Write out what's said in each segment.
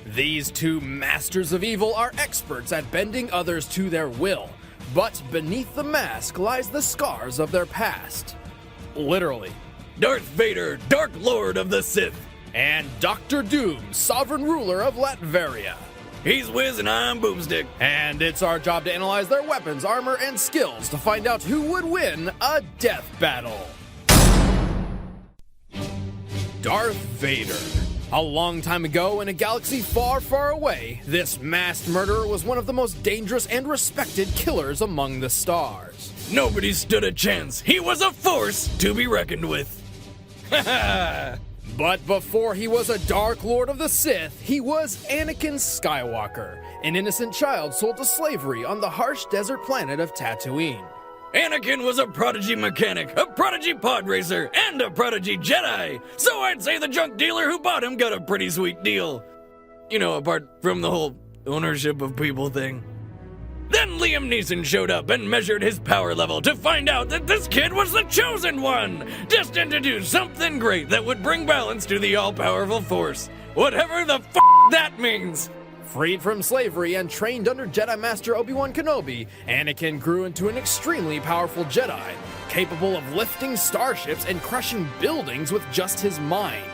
These two masters of evil are experts at bending others to their will, but beneath the mask lies the scars of their past. Literally. Darth Vader, Dark Lord of the Sith. And Dr. Doom, sovereign ruler of Latveria. He's Wiz and I'm Boomstick. And it's our job to analyze their weapons, armor, and skills to find out who would win a death battle. Darth Vader. A long time ago in a galaxy far, far away, this masked murderer was one of the most dangerous and respected killers among the stars. Nobody stood a chance. He was a force to be reckoned with. But before he was a Dark Lord of the Sith, he was Anakin Skywalker, an innocent child sold to slavery on the harsh desert planet of Tatooine. Anakin was a prodigy mechanic, a prodigy pod racer, and a prodigy Jedi. So I'd say the junk dealer who bought him got a pretty sweet deal. You know, apart from the whole ownership of people thing. Then Liam Neeson showed up and measured his power level to find out that this kid was the chosen one, destined to do something great that would bring balance to the all-powerful Force. Whatever the f*** that means. Freed from slavery and trained under Jedi Master Obi-Wan Kenobi, Anakin grew into an extremely powerful Jedi, capable of lifting starships and crushing buildings with just his mind.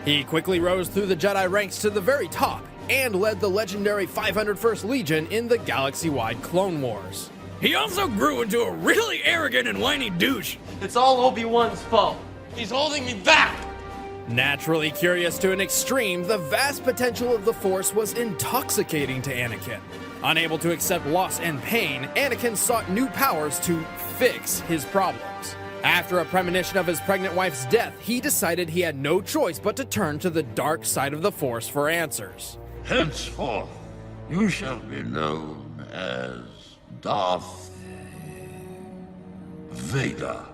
He quickly rose through the Jedi ranks to the very top, and led the legendary 501st Legion in the galaxy-wide Clone Wars. He also grew into a really arrogant and whiny douche. It's all Obi-Wan's fault. He's holding me back! Naturally curious to an extreme, the vast potential of the Force was intoxicating to Anakin. Unable to accept loss and pain, Anakin sought new powers to fix his problems. After a premonition of his pregnant wife's death, he decided he had no choice but to turn to the dark side of the Force for answers. Henceforth, you shall be known as Darth Vader.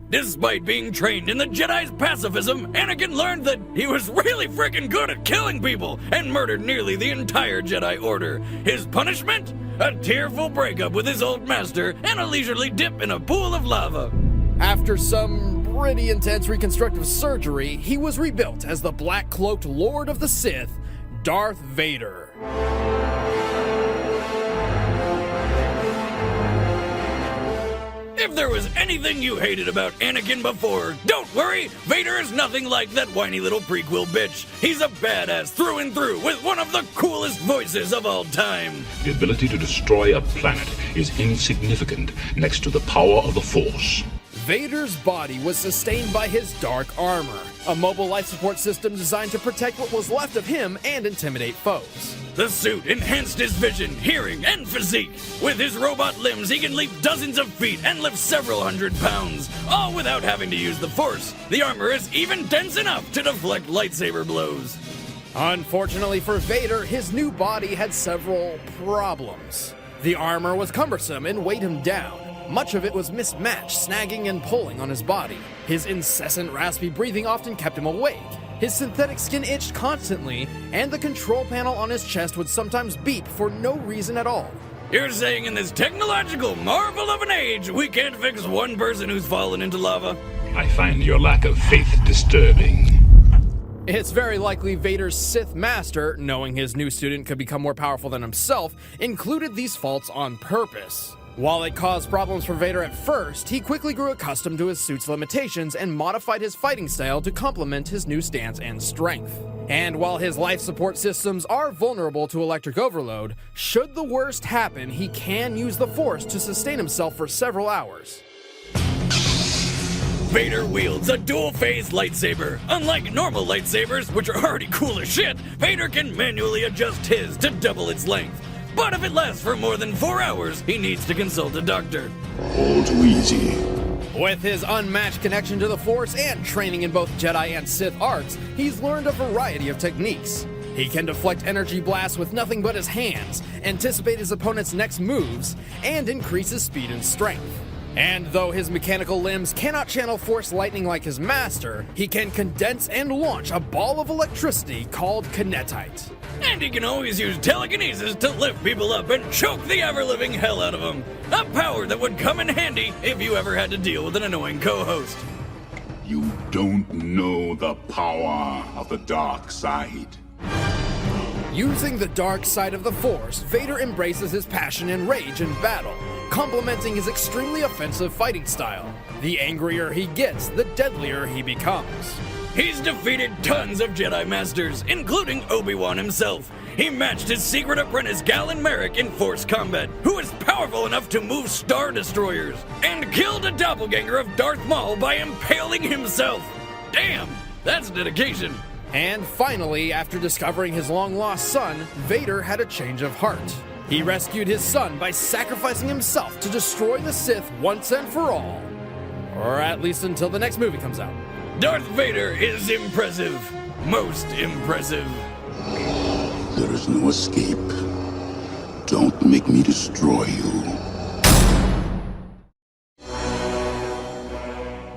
Despite being trained in the Jedi's pacifism, Anakin learned that he was really freaking good at killing people and murdered nearly the entire Jedi Order. His punishment? A tearful breakup with his old master and a leisurely dip in a pool of lava. After some pretty intense reconstructive surgery, he was rebuilt as the black-cloaked Lord of the Sith, Darth Vader. If there was anything you hated about Anakin before, don't worry, Vader is nothing like that whiny little prequel bitch. He's a badass through and through with one of the coolest voices of all time. The ability to destroy a planet is insignificant next to the power of the Force. Vader's body was sustained by his dark armor, a mobile life support system designed to protect what was left of him and intimidate foes. The suit enhanced his vision, hearing, and physique. With his robot limbs, he can leap dozens of feet and lift several hundred pounds, all without having to use the Force. The armor is even dense enough to deflect lightsaber blows. Unfortunately for Vader, his new body had several problems. The armor was cumbersome and weighed him down. Much of it was mismatched, snagging and pulling on his body. His incessant raspy breathing often kept him awake. His synthetic skin itched constantly, and the control panel on his chest would sometimes beep for no reason at all. You're saying in this technological marvel of an age, we can't fix one person who's fallen into lava? I find your lack of faith disturbing. It's very likely Vader's Sith Master, knowing his new student could become more powerful than himself, included these faults on purpose. While it caused problems for Vader at first, he quickly grew accustomed to his suit's limitations and modified his fighting style to complement his new stance and strength. And while his life support systems are vulnerable to electric overload, should the worst happen, he can use the Force to sustain himself for several hours. Vader wields a dual-phase lightsaber. Unlike normal lightsabers, which are already cool as shit, Vader can manually adjust his to double its length. But if it lasts for more than 4 hours, he needs to consult a doctor. All too easy. With his unmatched connection to the Force and training in both Jedi and Sith arts, he's learned a variety of techniques. He can deflect energy blasts with nothing but his hands, anticipate his opponent's next moves, and increase his speed and strength. And though his mechanical limbs cannot channel Force lightning like his master, he can condense and launch a ball of electricity called kinetite. And he can always use telekinesis to lift people up and choke the ever-living hell out of them. A power that would come in handy if you ever had to deal with an annoying co-host. You don't know the power of the dark side. Using the dark side of the Force, Vader embraces his passion and rage in battle, complementing his extremely offensive fighting style. The angrier he gets, the deadlier he becomes. He's defeated tons of Jedi Masters, including Obi-Wan himself. He matched his secret apprentice Galen Merrick in Force combat, who is powerful enough to move Star Destroyers, and killed a doppelganger of Darth Maul by impaling himself. Damn, that's dedication. And finally, after discovering his long-lost son, Vader had a change of heart. He rescued his son by sacrificing himself to destroy the Sith once and for all. Or at least until the next movie comes out. Darth Vader is impressive. Most impressive. There is no escape. Don't make me destroy you.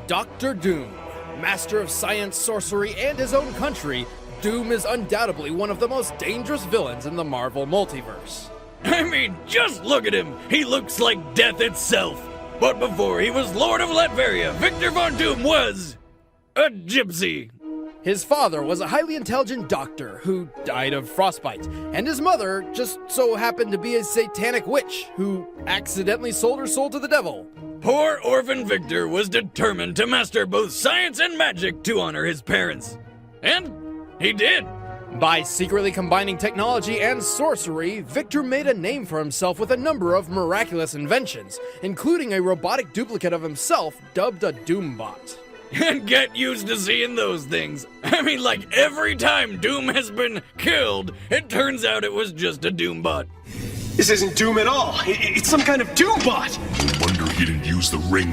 Dr. Doom. Master of science, sorcery, and his own country, Doom is undoubtedly one of the most dangerous villains in the Marvel multiverse. I mean, just look at him. He looks like death itself. But before he was Lord of Latveria, Victor Von Doom was a gypsy. His father was a highly intelligent doctor who died of frostbite, and his mother just so happened to be a satanic witch who accidentally sold her soul to the devil. Poor orphan Victor was determined to master both science and magic to honor his parents. And he did. By secretly combining technology and sorcery, Victor made a name for himself with a number of miraculous inventions, including a robotic duplicate of himself dubbed a Doombot. And get used to seeing those things. I mean, like every time Doom has been killed, it turns out it was just a Doombot. This isn't Doom at all. It's some kind of Doombot. No wonder he didn't use the ring.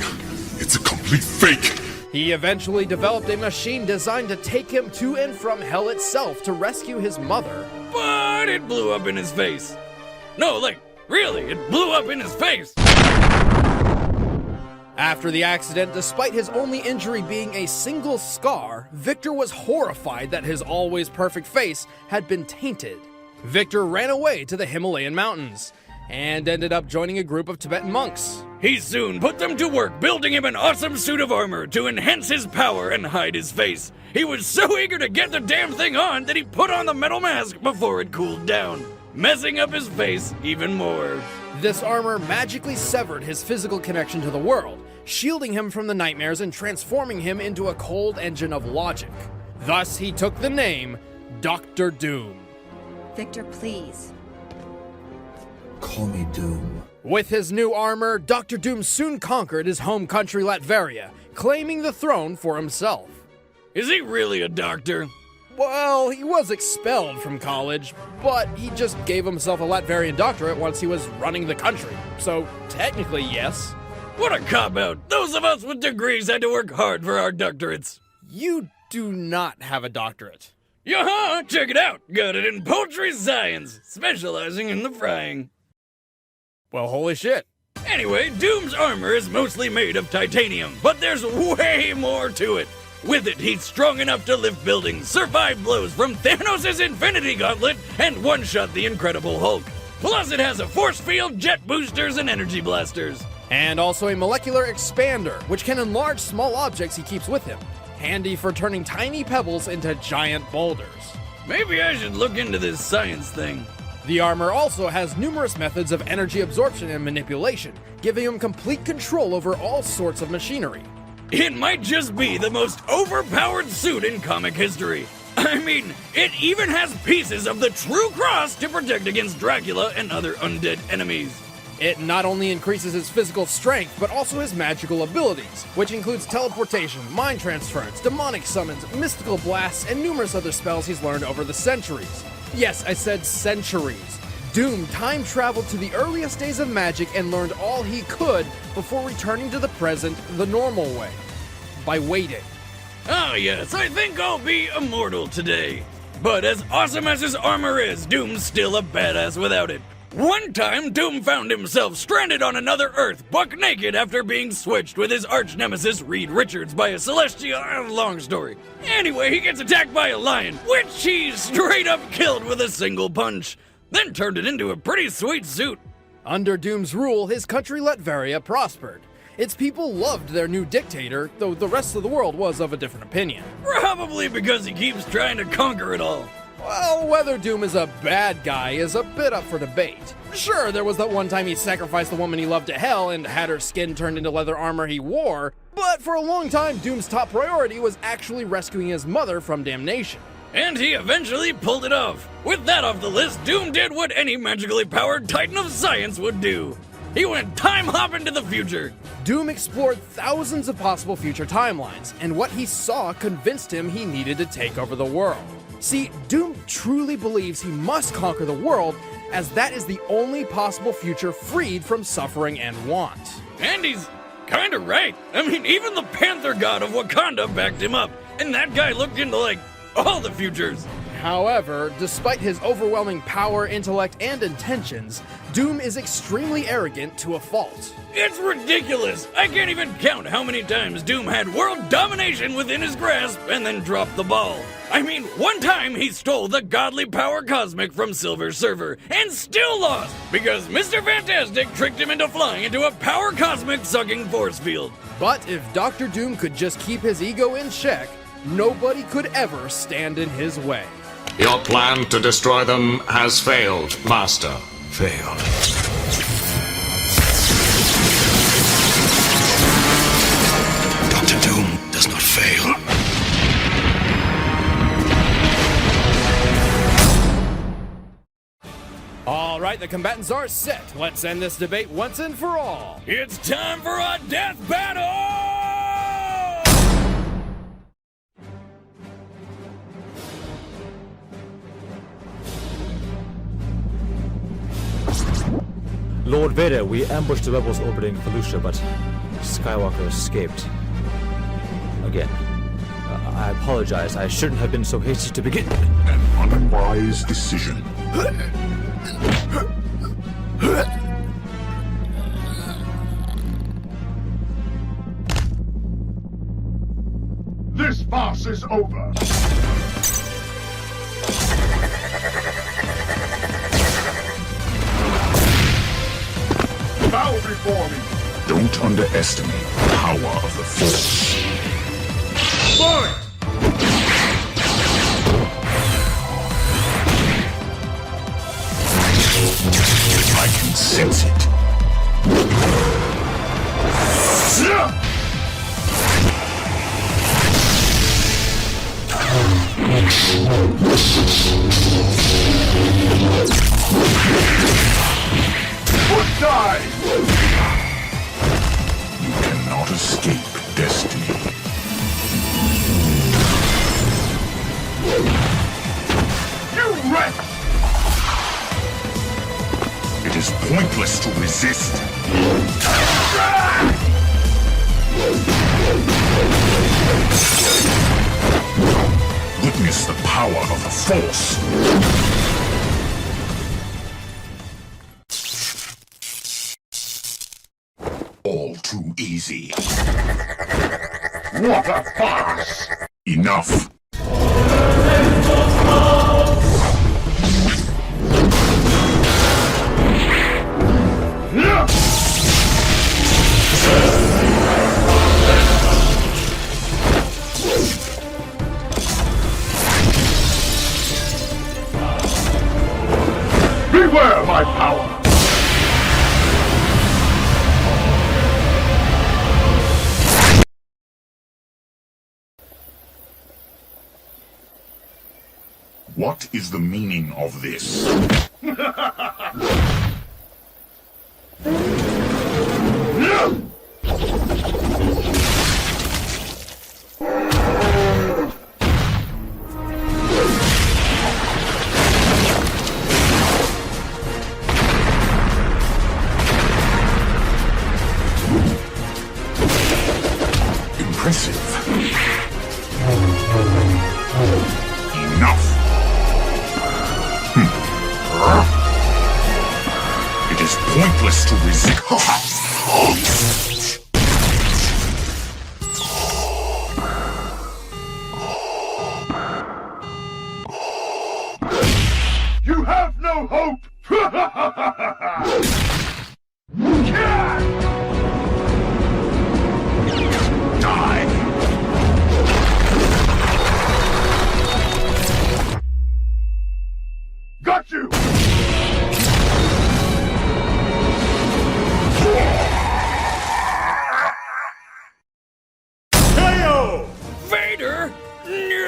It's a complete fake. He eventually developed a machine designed to take him to and from hell itself to rescue his mother. But it blew up in his face. No, like, really, it blew up in his face. After the accident, despite his only injury being a single scar, Victor was horrified that his always perfect face had been tainted. Victor ran away to the Himalayan mountains and ended up joining a group of Tibetan monks. He soon put them to work building him an awesome suit of armor to enhance his power and hide his face. He was so eager to get the damn thing on that he put on the metal mask before it cooled down, messing up his face even more. This armor magically severed his physical connection to the world, shielding him from the nightmares and transforming him into a cold engine of logic. Thus, he took the name Dr. Doom. Victor, please. Call me Doom. With his new armor, Dr. Doom soon conquered his home country Latveria, claiming the throne for himself. Is he really a doctor? Well, he was expelled from college, but he just gave himself a Latverian doctorate once he was running the country. So, technically, yes. What a cop-out! Those of us with degrees had to work hard for our doctorates. You do not have a doctorate. Yaha! Check it out! Got it in poultry science, specializing in the frying. Well, holy shit. Anyway, Doom's armor is mostly made of titanium, but there's way more to it. With it, he's strong enough to lift buildings, survive blows from Thanos' Infinity Gauntlet, and one-shot the Incredible Hulk. Plus, it has a force field, jet boosters, and energy blasters. And also a molecular expander, which can enlarge small objects he keeps with him, handy for turning tiny pebbles into giant boulders. Maybe I should look into this science thing. The armor also has numerous methods of energy absorption and manipulation, giving him complete control over all sorts of machinery. It might just be the most overpowered suit in comic history. I mean, it even has pieces of the True Cross to protect against Dracula and other undead enemies. It not only increases his physical strength, but also his magical abilities, which includes teleportation, mind transference, demonic summons, mystical blasts, and numerous other spells he's learned over the centuries. Yes, I said centuries. Doom time traveled to the earliest days of magic and learned all he could before returning to the present the normal way, by waiting. Oh yes, I think I'll be immortal today. But as awesome as his armor is, Doom's still a badass without it. One time, Doom found himself stranded on another Earth, buck naked after being switched with his arch nemesis Reed Richards by a celestial. Long story. Anyway, he gets attacked by a lion, which he straight up killed with a single punch, then turned it into a pretty sweet suit. Under Doom's rule, his country Latveria prospered. Its people loved their new dictator, though the rest of the world was of a different opinion. Probably because he keeps trying to conquer it all. Well, whether Doom is a bad guy is a bit up for debate. Sure, there was that one time he sacrificed the woman he loved to hell and had her skin turned into leather armor he wore, but for a long time, Doom's top priority was actually rescuing his mother from damnation. And he eventually pulled it off. With that off the list, Doom did what any magically powered titan of science would do. He went time-hopping to the future. Doom explored thousands of possible future timelines, and what he saw convinced him he needed to take over the world. See, Doom truly believes he must conquer the world, as that is the only possible future freed from suffering and want. And he's kinda right. I mean, even the Panther God of Wakanda backed him up, and that guy looked into, like, all the futures. However, despite his overwhelming power, intellect, and intentions, Doom is extremely arrogant to a fault. It's ridiculous! I can't even count how many times Doom had world domination within his grasp and then dropped the ball. I mean, one time he stole the godly power cosmic from Silver Surfer and still lost because Mr. Fantastic tricked him into flying into a power cosmic sucking force field. But if Dr. Doom could just keep his ego in check, nobody could ever stand in his way. Your plan to destroy them has failed, Master. Failed. Dr. Doom does not fail. All right, the combatants are set. Let's end this debate once and for all. It's time for a death battle! Lord Vader, we ambushed the rebels orbiting Felucia, but Skywalker escaped. Again. I apologize. I shouldn't have been so hasty to begin. An unwise decision. This farce is over. Bow before me. Don't underestimate the power of the Force. Fight! I can sense it. Good die! You cannot escape destiny. You wreck! It is pointless to resist. Witness the power of the Force. All too easy. What a farce! Enough. Beware my power! What is the meaning of this? Impressive. Enough. hopeless to resist. You have no hope! Die! Got you! KO! Vader? No!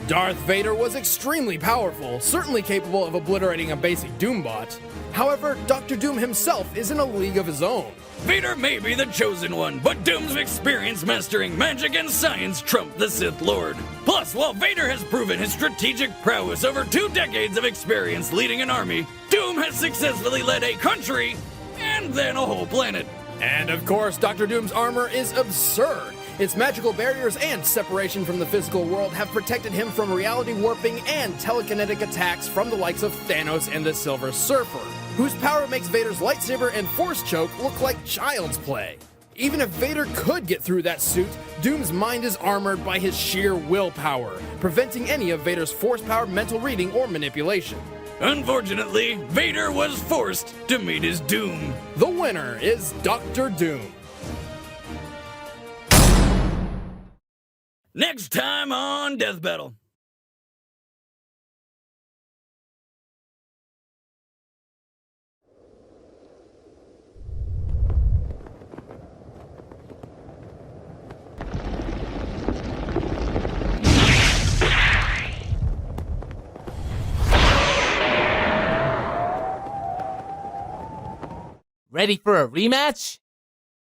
Darth Vader was extremely powerful, certainly capable of obliterating a basic Doombot. However, Dr. Doom himself is in a league of his own. Vader may be the chosen one, but Doom's experience mastering magic and science trump the Sith Lord. Plus, while Vader has proven his strategic prowess over 2 decades of experience leading an army, Doom has successfully led a country and then a whole planet. And of course, Dr. Doom's armor is absurd. Its magical barriers and separation from the physical world have protected him from reality warping and telekinetic attacks from the likes of Thanos and the Silver Surfer, whose power makes Vader's lightsaber and force choke look like child's play. Even if Vader could get through that suit, Doom's mind is armored by his sheer willpower, preventing any of Vader's force-powered mental reading or manipulation. Unfortunately, Vader was forced to meet his doom. The winner is Dr. Doom. Next time on Death Battle. Ready for a rematch?